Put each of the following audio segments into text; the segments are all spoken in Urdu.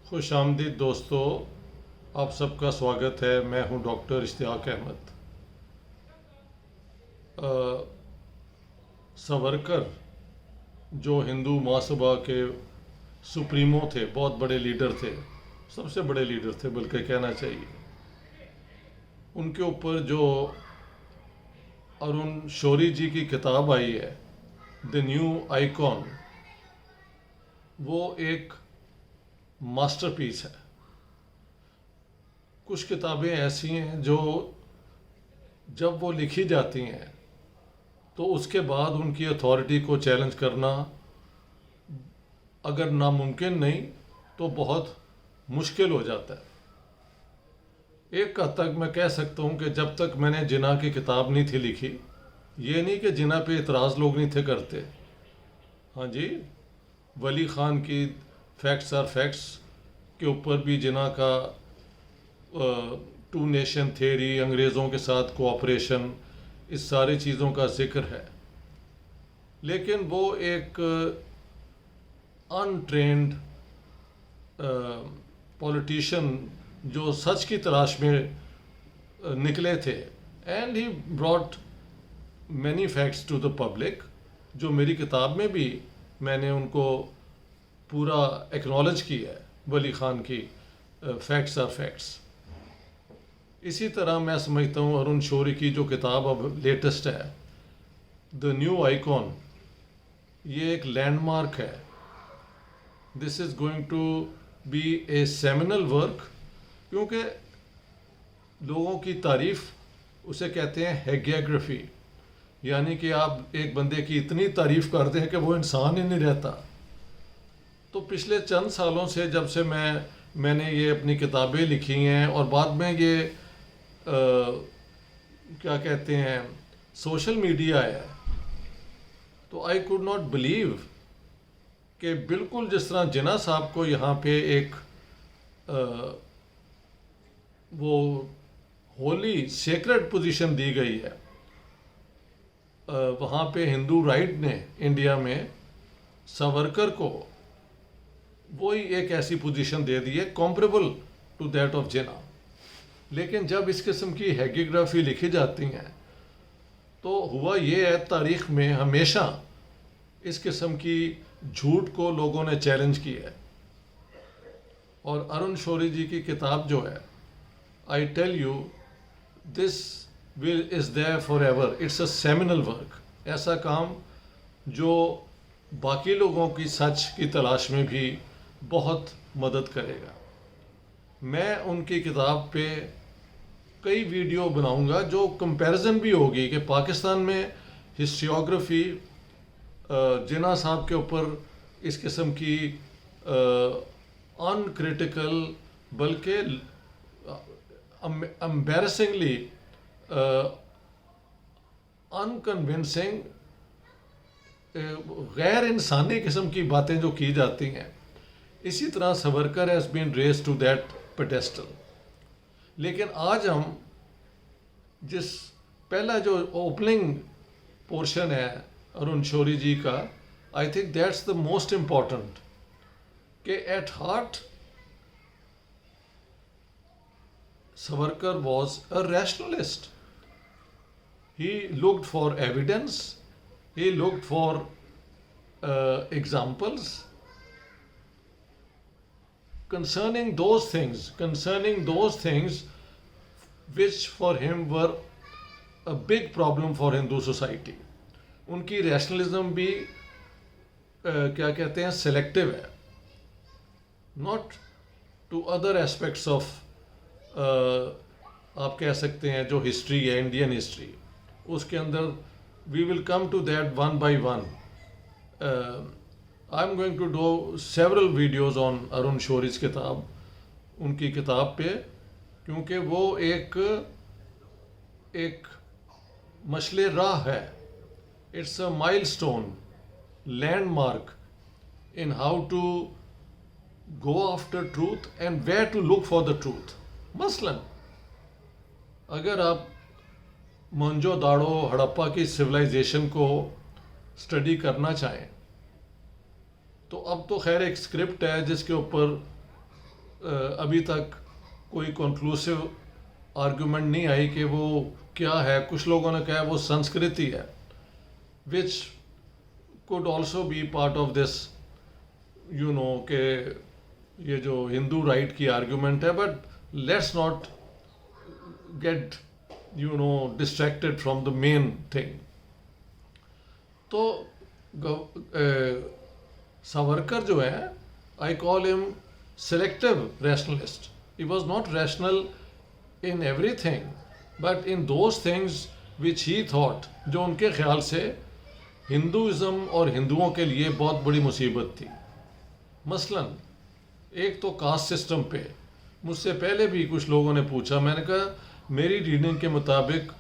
خوش آمدید دوستو، آپ سب کا سواگت ہے۔ میں ہوں ڈاکٹر اشتیاق احمد۔ ساورکر جو ہندو مہاسبھا کے سپریمو تھے، بہت بڑے لیڈر تھے، سب سے بڑے لیڈر تھے بلکہ کہنا چاہیے، ان کے اوپر جو ارون شوری جی کی کتاب آئی ہے دی نیو آئیکن، وہ ایک ماسٹر پیس ہے۔ کچھ کتابیں ایسی ہیں جو جب وہ لکھی جاتی ہیں تو اس کے بعد ان کی اتھارٹی کو چیلنج کرنا اگر ناممکن نہیں تو بہت مشکل ہو جاتا ہے۔ ایک حد تک میں کہہ سکتا ہوں کہ جب تک میں نے جناح کی کتاب نہیں تھی لکھی، یہ نہیں کہ جناح پہ اعتراض لوگ نہیں تھے کرتے۔ ہاں جی، ولی خان کی فیکٹس آر فیکٹس کے اوپر بھی جناح کا ٹو نیشن تھیوری، انگریزوں کے ساتھ کوآپریشن، اس ساری چیزوں کا ذکر ہے، لیکن وہ ایک انٹرینڈ پولیٹیشین جو سچ کی تلاش میں نکلے تھے، and he brought many facts to the public, جو میری کتاب میں بھی میں نے ان کو پورا ایکنالج کی ہے، ولی خان کی فیکٹس آر فیکٹس۔ اسی طرح میں سمجھتا ہوں ارون شوری کی جو کتاب اب لیٹسٹ ہے دی نیو آئیکن، یہ ایک لینڈ مارک ہے۔ This is going to be a seminal work, کیونکہ لوگوں کی تعریف اسے کہتے ہیں ہیگیوگرافی، یعنی کہ آپ ایک بندے کی اتنی تعریف کرتے ہیں کہ وہ انسان ہی نہیں رہتا۔ تو پچھلے چند سالوں سے جب سے میں نے یہ اپنی کتابیں لکھی ہیں اور بعد میں یہ کیا کہتے ہیں سوشل میڈیا ہے، تو آئی کوڈ ناٹ بلیو کہ بالکل جس طرح جناح صاحب کو یہاں پہ ایک وہ ہولی سیکرڈ پوزیشن دی گئی ہے، وہاں پہ ہندو رائٹ نے انڈیا میں ساورکر کو وہی ایک ایسی پوزیشن دے دی ہے کمپریبل ٹو دیٹ آف جناح۔ لیکن جب اس قسم کی ہیگیوگرافی لکھی جاتی ہیں تو ہوا یہ ہے، تاریخ میں ہمیشہ اس قسم کی جھوٹ کو لوگوں نے چیلنج کیا ہے، اور ارون شوری جی کی کتاب جو ہے I tell you this is there for ever, it's a seminal work, ایسا کام جو باقی لوگوں کی سچ کی تلاش میں بھی بہت مدد کرے گا۔ میں ان کی کتاب پہ کئی ویڈیو بناؤں گا جو کمپیریزن بھی ہوگی کہ پاکستان میں ہسٹریوگرافی جناح صاحب کے اوپر اس قسم کی ان کریٹیکل بلکہ امبیرسنگلی ان کنونسنگ غیر انسانی قسم کی باتیں جو کی جاتی ہیں، اسی طرح Savarkar has been raised to that pedestal. لیکن آج ہم جس پہلا جو اوپننگ پورشن ہے ارون شوری جی کا، I think that's the most important, کہ at heart Savarkar was a rationalist. He looked for evidence, he looked for examples concerning those things which for him were a big problem for Hindu society. ان کی ریشنلزم بھی کیا کہتے ہیں سلیکٹیو ہے، not to other aspects of آپ کہہ سکتے ہیں جو ہسٹری ہے، انڈین ہسٹری، اس کے اندر we will come to that one by one. I am going to do several videos on Arun Shourie's کتاب، ان کی کتاب پہ، کیونکہ وہ ایک مشعل راہ ہے، it's a milestone, landmark in how to go after truth and where to look for the truth. مثلاً اگر آپ موہنجو داڑو ہڑپا کی سویلائزیشن کو اسٹڈی کرنا چاہیں تو اب تو خیر ایک اسکرپٹ ہے جس کے اوپر ابھی تک کوئی کنکلوسیو آرگومنٹ نہیں آئی کہ وہ کیا ہے. کچھ لوگوں نے کہا وہ سنسکرتی ہے, وچ could also be part of this, کہ یہ جو ہندو رائٹ کی آرگومنٹ ہے, but let's not get distracted from the main thing. تو ساورکر جو ہے, I call him selective rationalist. He was not rational in everything, but in those things which he thought, جو ان کے خیال سے ہندوازم اور ہندوؤں کے لیے بہت بڑی مصیبت تھی. مثلا ایک تو کاسٹ سسٹم پہ مجھ سے پہلے بھی کچھ لوگوں نے پوچھا, میں نے کہا میری ریڈنگ کے مطابق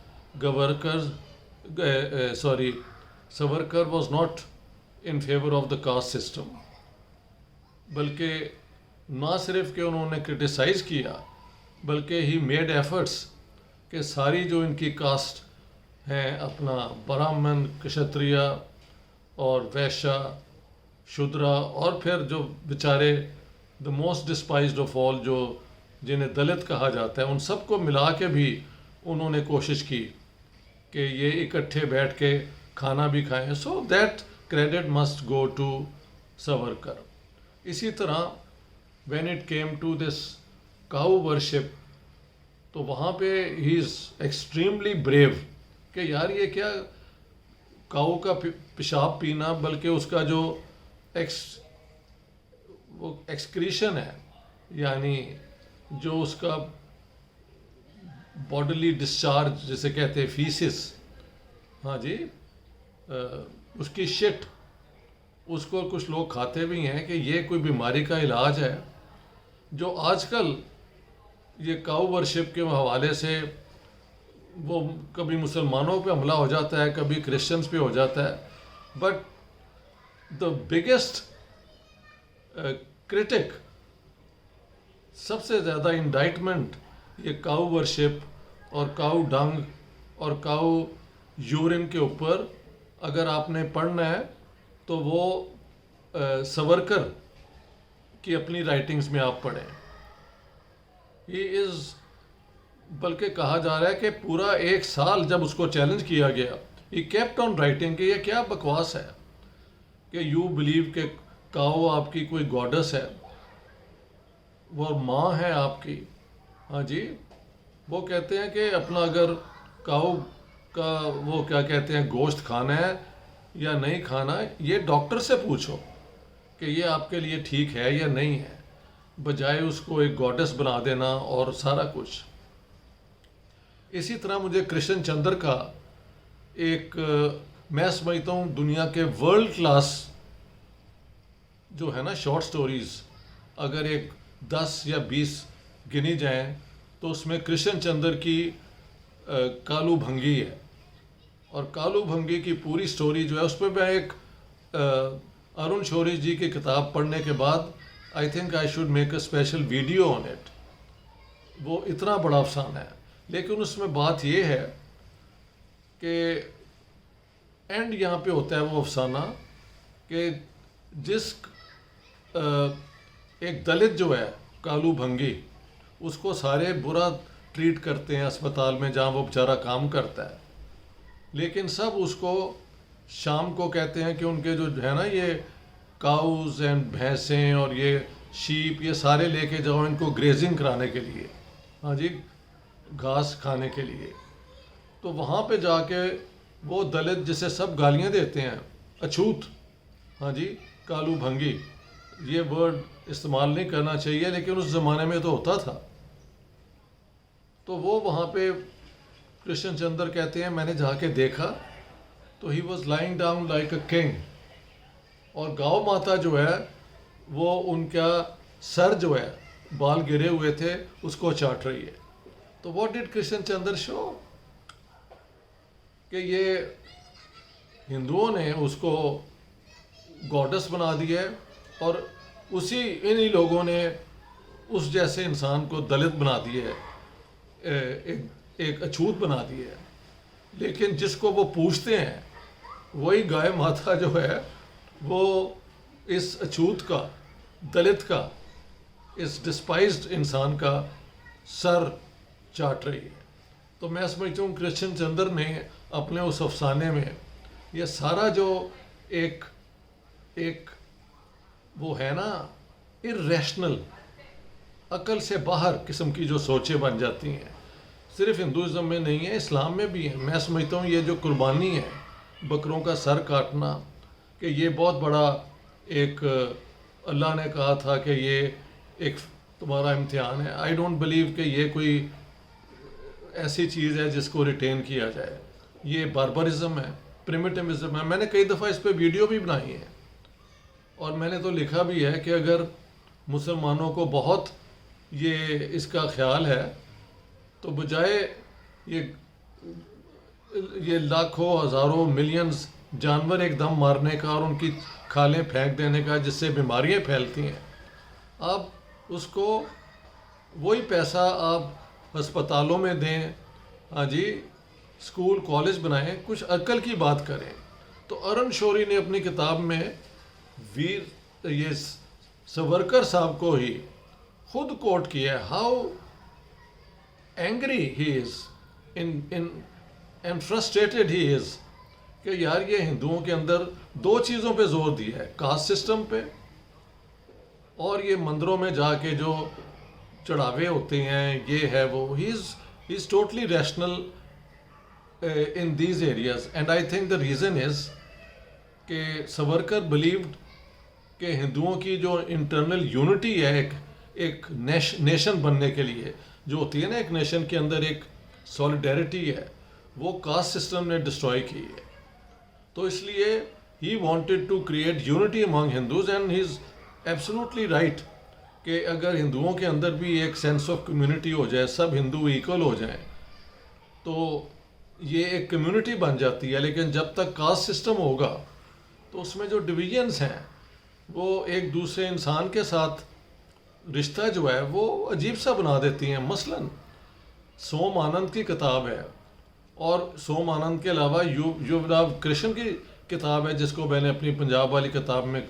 Savarkar was not in favour of the caste system, بلکہ نہ صرف کہ انہوں نے کرٹیسائز کیا, بلکہ ہی میڈ ایفرٹس کہ ساری جو ان کی کاسٹ ہیں, اپنا برہمن, کشتریہ اور ویشا, شودرا, اور پھر جو بیچارے دا موسٹ ڈسپائزڈ آف آل جو جنہیں دلت کہا جاتا ہے, ان سب کو ملا کے بھی انہوں نے کوشش کی کہ یہ اکٹھے بیٹھ کے کھانا بھی کھائیں. So that credit must go to Savarkar. اسی طرح when it came to this cow worship, تو وہاں پہ ہی از ایکسٹریملی بریو کہ یار یہ کیا کاؤ کا پیشاب پینا, بلکہ اس کا جو وہ ایکسکریشن ہے, یعنی جو اس کا باڈلی ڈسچارج جسے کہتے ہیں فیسس, ہاں جی, اس کی شٹ, اس کو کچھ لوگ کھاتے بھی ہیں کہ یہ کوئی بیماری کا علاج ہے. جو آج کل یہ کاؤ ورشپ کے حوالے سے وہ کبھی مسلمانوں پہ حملہ ہو جاتا ہے, کبھی کرسچنس پہ ہو جاتا ہے, بٹ دا بگیسٹ کرٹک, سب سے زیادہ انڈائٹمنٹ یہ کاؤ ورشپ اور کاؤ ڈنگ اور کاؤ یورین کے اوپر اگر آپ نے پڑھنا ہے تو وہ ساورکر کی اپنی رائٹنگز میں آپ پڑھیں. ہی از, بلکہ کہا جا رہا ہے کہ پورا 1 سال جب اس کو چیلنج کیا گیا, ہی کیپٹ آن رائٹنگ کہ یہ کیا بکواس ہے کہ یو بلیو کہ کاؤ آپ کی کوئی گاڈس ہے, وہ ماں ہے آپ کی. ہاں جی, وہ کہتے ہیں کہ اپنا اگر کاؤ کا وہ کیا کہتے ہیں گوشت کھانا ہے یا نہیں کھانا, یہ ڈاکٹر سے پوچھو کہ یہ آپ کے لیے ٹھیک ہے یا نہیں ہے, بجائے اس کو ایک گاڈس بنا دینا اور سارا کچھ. اسی طرح مجھے کرشن چندر کا ایک, میں سمجھتا ہوں دنیا کے ورلڈ کلاس جو ہے نا شارٹ سٹوریز, اگر ایک 10 یا 20 گنی جائیں تو اس میں کرشن چندر کی کالو بھنگی ہے. اور کالو بھنگی کی پوری سٹوری جو ہے, اس پہ میں ایک ارون شوری جی کی کتاب پڑھنے کے بعد I think I should make a special video on it. وہ اتنا بڑا افسانہ ہے, لیکن اس میں بات یہ ہے کہ اینڈ یہاں پہ ہوتا ہے وہ افسانہ کہ جس ایک دلت جو ہے کالو بھنگی, اس کو سارے برا ٹریٹ کرتے ہیں اسپتال میں جہاں وہ بیچارہ کام کرتا ہے, لیکن سب اس کو شام کو کہتے ہیں کہ ان کے جو ہے نا یہ کاؤز اینڈ بھینسیں اور یہ شیپ, یہ سارے لے کے جاؤ ان کو گریزنگ کرانے کے لیے, ہاں جی, گھاس کھانے کے لیے. تو وہاں پہ جا کے وہ دلت جسے سب گالیاں دیتے ہیں, اچھوت, ہاں جی, کالو بھنگی, یہ ورڈ استعمال نہیں کرنا چاہیے لیکن اس زمانے میں تو ہوتا تھا. تو وہ وہاں پہ کرشن چندر کہتے ہیں میں نے جا کے دیکھا تو he was lying down like a king, اور گاؤ ماتا جو ہے وہ ان کا سر جو ہے بال گرے ہوئے تھے اس کو چاٹ رہی ہے. تو واٹ ڈڈ کرشن چندر شو کہ یہ ہندوؤں نے اس کو گاڈس بنا دیا ہے, اور انہی لوگوں نے اس جیسے انسان کو دلت بنا دیا ہے, ایک اچھوت بنا دیا ہے. لیکن جس کو وہ پوچھتے ہیں وہی گائے ماتا جو ہے وہ اس اچھوت کا, دلت کا اس ڈسپائزڈ انسان کا سر چاٹ رہی ہے. تو میں سمجھتا ہوں کرشچن چندر نے اپنے اس افسانے میں یہ سارا جو ایک وہ ہے نا ارریشنل عقل سے باہر قسم کی جو سوچیں بن جاتی ہیں، صرف ہندوازم میں نہیں ہے، اسلام میں بھی ہے. میں سمجھتا ہوں یہ جو قربانی ہے بکروں کا سر کاٹنا، کہ یہ بہت بڑا ایک اللہ نے کہا تھا کہ یہ ایک تمہارا امتحان ہے. آئی ڈونٹ بلیو کہ یہ کوئی ایسی چیز ہے جس کو ریٹین کیا جائے. یہ باربرزم ہے، پریمیٹیوزم ہے. میں نے کئی دفعہ اس پہ ویڈیو بھی بنائی ہے اور میں نے تو لکھا بھی ہے کہ اگر مسلمانوں کو بہت یہ اس کا خیال ہے تو بجائے یہ لاکھوں ہزاروں ملینز جانور ایک دم مارنے کا اور ان کی کھالیں پھینک دینے کا جس سے بیماریاں پھیلتی ہیں، آپ اس کو وہی پیسہ آپ ہسپتالوں میں دیں، ہاں جی اسکول کالج بنائیں، کچھ عقل کی بات کریں. تو ارن شوری نے اپنی کتاب میں یہ سورکر صاحب کو ہی خود کوٹ کیا ہے، how angry he is and frustrated he is, کہ یار یہ ہندوؤں کے اندر دو چیزوں پہ زور دیا ہے، کاسٹ سسٹم پہ اور یہ مندروں میں جا کے جو چڑھاوے ہوتے ہیں یہ ہے وہ. He is totally rational in these areas and I think the reason is کہ سورکر believed کہ ہندوؤں کی جو انٹرنل یونٹی ہے ایک نیشن بننے کے لیے جو ہوتی ہے نا، ایک نیشن کے اندر ایک سولیڈیرٹی ہے، وہ کاسٹ سسٹم نے ڈسٹروائے کی ہے. تو اس لیے he wanted to create unity among Hindus and he is absolutely right کہ اگر ہندوؤں کے اندر بھی ایک سینس آف کمیونٹی ہو جائے، سب ہندو ایکول ہو جائیں تو یہ ایک کمیونٹی بن جاتی ہے. لیکن جب تک کاسٹ سسٹم ہوگا تو اس میں جو ڈویژنس ہیں وہ ایک دوسرے انسان کے ساتھ رشتہ جو ہے وہ عجیب سا بنا دیتی ہیں. مثلاً سوم آنند کی کتاب ہے اور سوم آنند کے علاوہ یوراو کرشن کی کتاب ہے جس کو میں نے اپنی پنجاب والی کتاب میں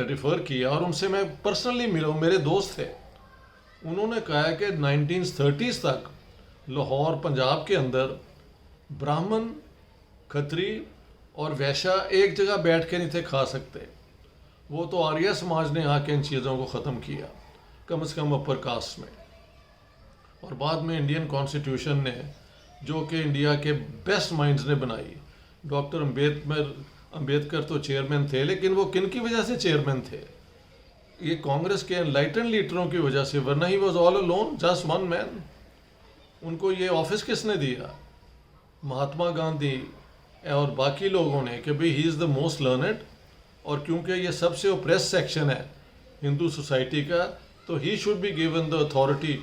ریفر کیا اور ان سے میں پرسنلی ملا ہوں، میرے دوست تھے. انہوں نے کہا کہ 1930s تک لاہور پنجاب کے اندر براہمن، کھتری اور ویشا ایک جگہ بیٹھ کے نہیں تھے کھا سکتے. وہ تو آریہ سماج نے آ کے ان چیزوں کو ختم کیا، کم از کم اپر کاسٹ میں. اور بعد میں انڈین کانسٹیٹیوشن نے جو کہ انڈیا کے بیسٹ مائنڈز نے بنائی، ڈاکٹر امبیدکر تو چیئرمین تھے، لیکن وہ کن کی وجہ سے چیئرمین تھے؟ یہ کانگریس کے انلائٹن لیڈروں کی وجہ سے، ورنہ he was all alone just one man. ان کو یہ آفس کس نے دیا؟ مہاتما گاندھی اور باقی لوگوں نے کہ بھئی ہی از دا موسٹ لرنڈ، اور کیونکہ یہ سب سے اوپریس سیکشن ہے ہندو سوسائٹی کا تو ہی should be given the authority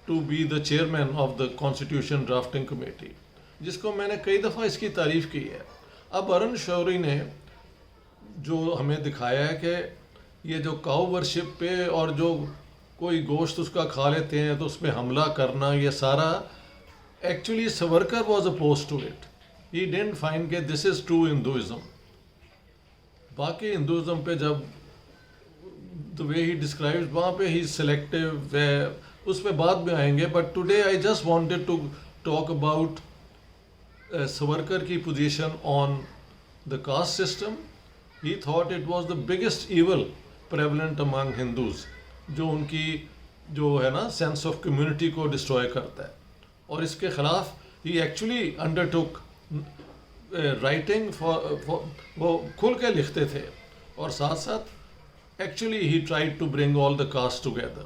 to be the chairman of the constitution drafting committee, جس کو میں نے کئی دفعہ اس کی تعریف کی ہے. اب ارن شوری نے جو ہمیں دکھایا ہے کہ یہ جو کاؤ ورشپ پہ اور جو کوئی گوشت اس کا کھا لیتے ہیں تو اس پہ حملہ کرنا، یہ سارا actually Savarkar was opposed to it. He didn't find کہ دس از ٹرو ہندوازم. باقی ہندوازم پہ جب the way he describes وہاں پہ ہی سلیکٹیو ہے، اس پہ بعد میں آئیں گے. But today I just wanted to talk about Savarkar کی position on the caste system. He thought it was the biggest evil prevalent among Hindus, جو ان کی جو ہے نا سینس آف کمیونٹی کو ڈسٹروائے کرتا ہے. اور اس کے خلاف he actually undertook writing وہ کھل کے لکھتے تھے اور ساتھ ساتھ actually he try to bring all the caste together.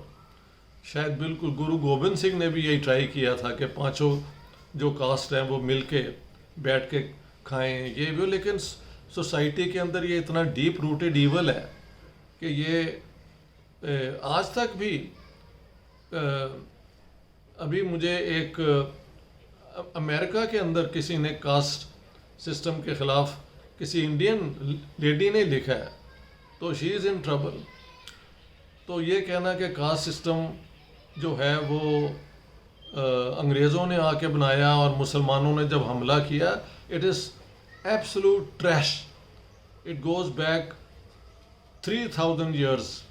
شاید بالکل گرو گوبند سنگھ نے بھی یہی ٹرائی کیا تھا کہ پانچوں جو کاسٹ ہیں وہ مل کے بیٹھ کے کھائیں یہ بھی. لیکن سوسائٹی کے اندر یہ اتنا ڈیپ روٹڈ ایول ہے کہ یہ آج تک بھی. ابھی مجھے ایک امریکہ کے اندر کسی نے کاسٹ سسٹم کے خلاف کسی انڈین لیڈی نے لکھا ہے تو شی از ان ٹربل. تو یہ کہنا کہ کاسٹ سسٹم جو ہے وہ انگریزوں نے آ کے بنایا اور مسلمانوں نے جب حملہ کیا، it is absolute trash. It goes back 3000 years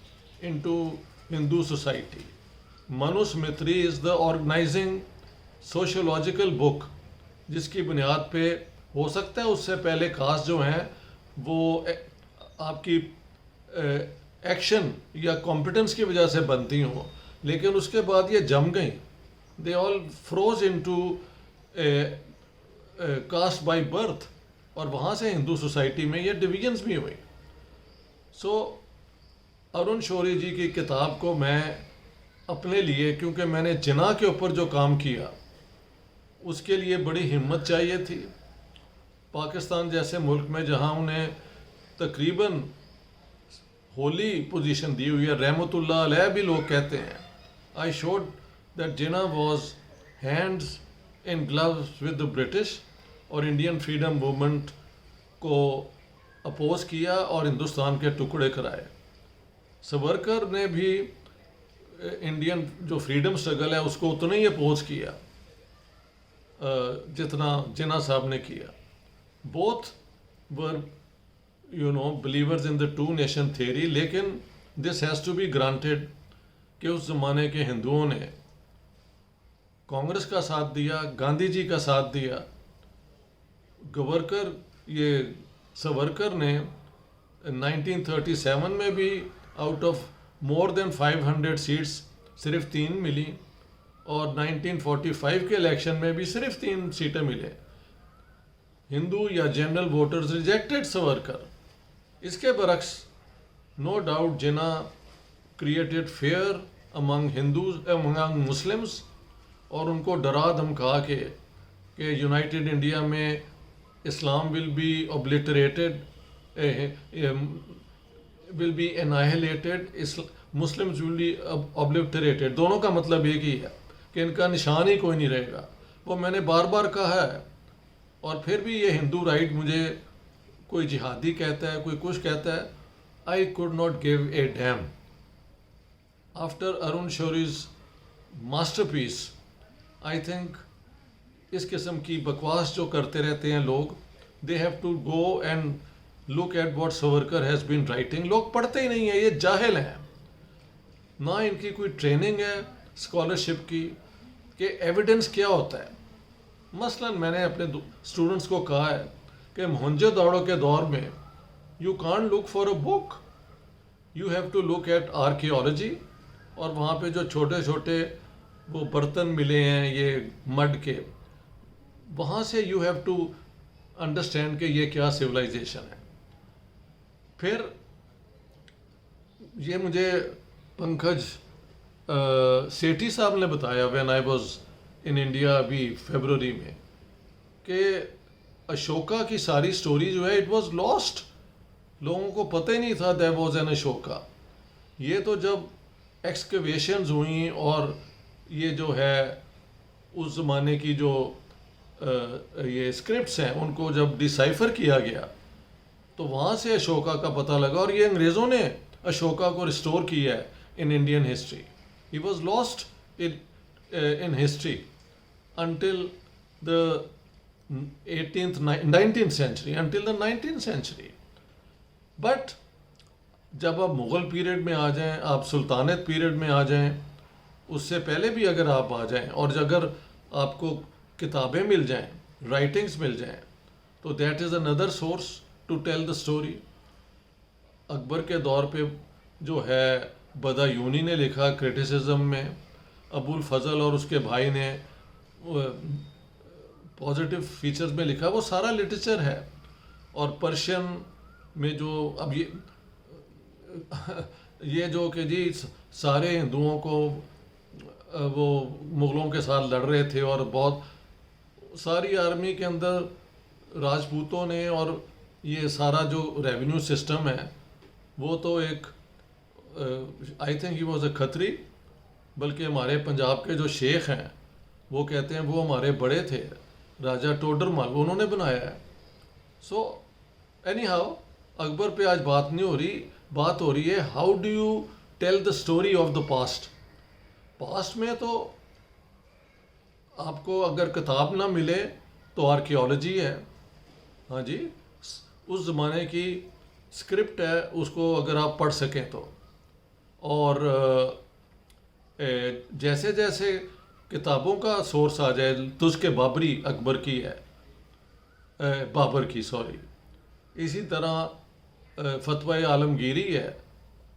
into Hindu society. Manusmriti is the organizing sociological book جس کی بنیاد پہ ہو سکتا ہے اس سے پہلے کاسٹ جو ہیں وہ آپ کی ایکشن یا کمپٹنس کی وجہ سے بنتی ہوں، لیکن اس کے بعد یہ جم گئیں. دے آل فروز ان ٹو کاسٹ بائی برتھ، اور وہاں سے ہندو سوسائٹی میں یہ ڈویژنس بھی ہوئی. سو ارون شوری جی کی کتاب کو میں اپنے لیے، کیونکہ میں نے جنا کے اوپر جو کام کیا اس کے لیے بڑی ہمت چاہیے تھی. پاکستان جیسے ملک میں جہاں انہیں تقریباً ہولی پوزیشن دی ہوئی ہے، رحمۃ اللہ علیہ بھی لوگ کہتے ہیں. آئی شوڈ دیٹ جنا was hands in gloves with the British, اور انڈین فریڈم موومنٹ کو اپوز کیا اور ہندوستان کے ٹکڑے کرائے. سورکر نے بھی انڈین جو فریڈم اسٹرگل ہے اس کو اتنا ہی اپوز کیا جتنا جنا صاحب نے کیا. Both were believers in the two nation theory، لیکن this has to be granted کہ اس زمانے کے ہندوؤں نے کانگریس کا ساتھ دیا، گاندھی جی کا ساتھ دیا. یہ سورکر نے 1937 میں بھی out of more than 500 seats صرف 3 ملی، اور 1945 کے الیکشن میں بھی صرف 3 سیٹیں ملے. ہندو یا جنرل ووٹرز ریجیکٹڈ سورکر. اس کے برعکس نو ڈاؤٹ جنا کریٹڈ فیئر امنگ ہندوز امنگ مسلمس، اور ان کو ڈرا دھمکا کے کہ یونائٹڈ انڈیا میں Islam will be obliterated, will be annihilated, Muslims will be obliterated. دونوں کا مطلب ایک ہی ہے کہ ان کا نشان ہی کوئی نہیں رہے گا. وہ میں نے بار بار کہا ہے، اور پھر بھی یہ ہندو رائٹ مجھے کوئی جہادی کہتا ہے، کوئی کچھ کہتا ہے. I could not give a damn. After Arun Shourie's masterpiece, I think اس قسم کی بکواس جو کرتے رہتے ہیں لوگ، they have to go and look at what Savarkar has been writing. لوگ پڑھتے ہی نہیں ہیں، یہ جاہل ہیں، نہ ان کی کوئی ٹریننگ ہے اسکالرشپ کی کہ ایویڈنس کیا ہوتا ہے. مثلا میں نے اپنے اسٹوڈنٹس کو کہا ہے کہ موہنجو داڑو کے دور میں you can't look for a book, you have to look at archaeology. اور وہاں پہ جو چھوٹے چھوٹے وہ برتن ملے ہیں یہ مڈ کے، وہاں سے یو ہیو ٹو انڈرسٹینڈ کہ یہ کیا سویلائزیشن ہے. پھر یہ مجھے پنکج سیٹھی صاحب نے بتایا when I was in India ابھی فیبروری میں، کہ اشوکا کی ساری سٹوری جو ہے اٹ واز لاسٹ. لوگوں کو پتہ ہی نہیں تھا دیر واز این اشوکا. یہ تو جب ایکسکیویشنز ہوئیں اور یہ جو ہے اس زمانے کی جو یہ اسکرپٹس ہیں ان کو جب ڈیسائفر کیا گیا تو وہاں سے اشوکا کا پتہ لگا. اور یہ انگریزوں نے اشوکا کو ریسٹور کیا ہے in Indian history. He was lost in history until the 19th century. But جب آپ مغل پیریڈ میں آ جائیں، آپ سلطانت پیریڈ میں آ جائیں، اس سے پہلے بھی اگر آپ آ جائیں، اور اگر آپ کو کتابیں مل جائیں، رائٹنگز مل جائیں، تو that is another source to tell the story. اکبر کے دور پہ جو ہے بدایونی نے لکھا کرٹیسزم میں، ابو الفضل اور اس کے بھائی نے پازیٹیو فیچرز میں لکھا، وہ سارا لٹریچر ہے. اور پرشین میں جو اب یہ جو کہ جی سارے ہندوؤں کو وہ مغلوں کے ساتھ لڑ رہے تھے، اور بہت ساری آرمی کے اندر راجپوتوں نے، اور یہ سارا جو ریونیو سسٹم ہے وہ تو ایک I think he was a Khatri. بلکہ ہمارے پنجاب کے جو شیخ ہیں وہ کہتے ہیں وہ ہمارے بڑے تھے، راجہ ٹوڈر مل، انہوں نے بنایا ہے. سو اینی ہاؤ اکبر پہ آج بات نہیں ہو رہی، بات ہو رہی ہے how do you tell the story of the past. Past میں تو آپ کو اگر کتاب نہ ملے تو آرکیالوجی ہے. ہاں جی، اس زمانے کی اسکرپٹ ہے، اس کو اگر آپ پڑھ سکیں تو. اور جیسے جیسے کتابوں کا سورس آ جائے، تجھ کے بابری اکبر کی ہے، بابر کی سوری، اسی طرح فتویٰ عالمگیری ہے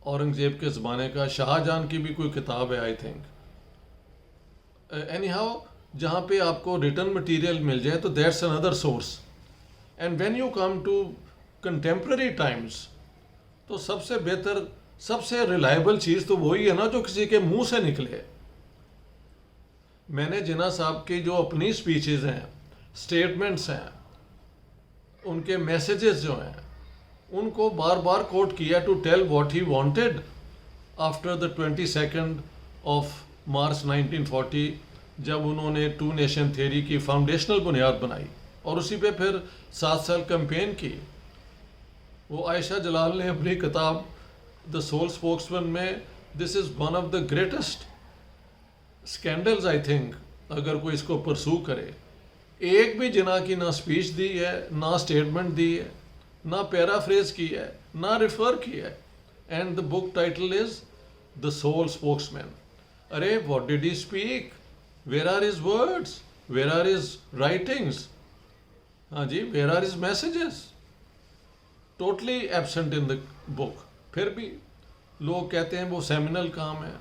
اورنگزیب کے زمانے کا، شاہ جہاں کی بھی کوئی کتاب ہے آئی تھنک، اینی ہاؤ جہاں پہ آپ کو ریٹن مٹیریل مل جائے تو that's under source. And when you come to contemporary times تو سب سے بہتر، سب سے ریلائبل چیز تو وہی ہے نا جو کسی کے منہ سے نکلے. میں نے جناح صاحب کی جو اپنی سپیچز ہیں، سٹیٹمنٹس ہیں، ان کے میسیجز جو ہیں، ان کو بار بار کوٹ کیا to tell what he wanted after the 22 March 1940، جب انہوں نے ٹو نیشن تھیوری کی فاؤنڈیشنل بنیاد بنائی اور اسی پہ پھر 7 سال کمپین کی. وہ عائشہ جلال نے اپنی کتاب دا سول اسپوکس مین میں this is one of the greatest scandals I think, اگر کوئی اس کو پرسو کرے، ایک بھی جناح کی نہ اسپیچ دی ہے، نہ اسٹیٹمنٹ دی ہے، نہ پیرافریز کی ہے، نہ ریفر کی ہے. And the book title is the sole spokesman. ارے what did he speak, where are his words, where are his writings, ہاں جی، where are his messages, totally absent in the book. پھر بھی لوگ کہتے ہیں وہ سیمینل کام ہے.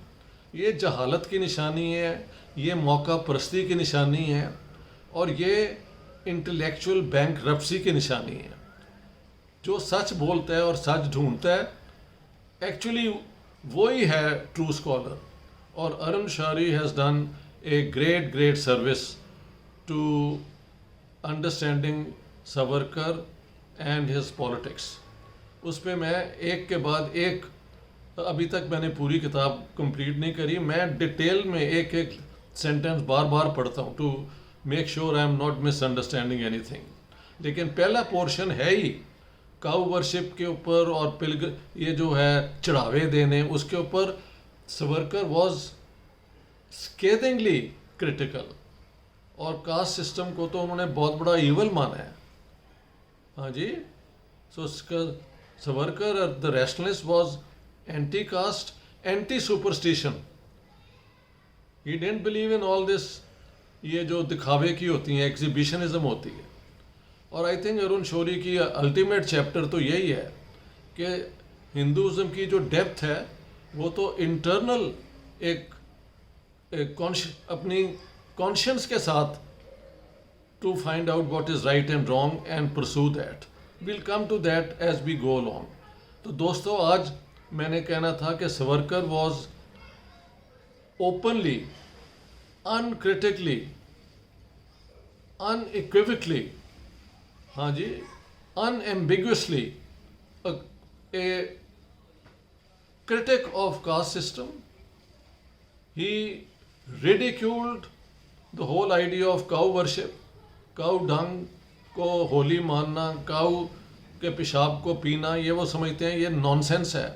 یہ جہالت کی نشانی ہے، یہ موقع پرستی کی نشانی ہے، اور یہ انٹلیکچوئل بینک رپسی کی نشانی ہے. جو سچ بولتا ہے اور سچ ڈھونڈتا ہے ایکچولی وہی ہے ٹرو اسکالر. اور Arun Shourie has done a great service to understanding Savarkar and his politics. اس پہ میں ایک کے بعد ایک، ابھی تک میں نے پوری کتاب کمپلیٹ نہیں کری، میں ڈیٹیل میں ایک ایک سینٹنس بار بار پڑھتا ہوں to make sure I am not misunderstanding anything. لیکن پہلا پورشن ہے ہی کاؤ ورشپ کے اوپر اور یہ جو ہے چڑھاوے دینے، اس کے اوپر ساورکر واز اسکیدنگلی کریٹیکل. اور کاسٹ سسٹم کو تو انہوں نے بہت بڑا ایول مانا ہے. ہاں جی، so Savarkar the rationalist was anti caste, anti superstition. He didn't believe in all this, یہ جو دکھاوے کی ہوتی ہیں، ایگزیبیشنزم ہوتی ہے. اور آئی تھنک ارون شوری کی الٹیمیٹ چیپٹر تو یہی ہے کہ ہندوازم کی جو ڈیپتھ ہے وہ تو انٹرنل ایک اپنی کانشنس کے ساتھ to find out what is right and wrong and pursue that. We'll come to that as we go along. تو دوستو، آج میں نے کہنا تھا کہ Savarkar was openly, uncritically, unequivocally، ہاں جی، unambiguously a critic of caste system. He ridiculed the whole idea of cow worship. cow dung کو ہولی ماننا، کاؤ کے پیشاب کو پینا، یہ وہ سمجھتے ہیں یہ نان سینس ہے.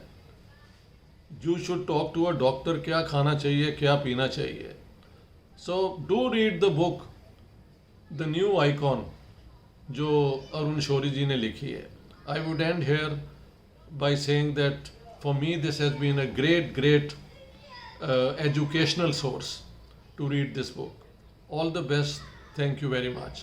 You should talk to a doctor, کیا کھانا چاہیے، کیا پینا چاہیے. So do read the book the new icon جو ارون شوری جی نے لکھی ہے. I would end here by saying that for me this has been a great educational source to read this book. All the best. Thank you very much.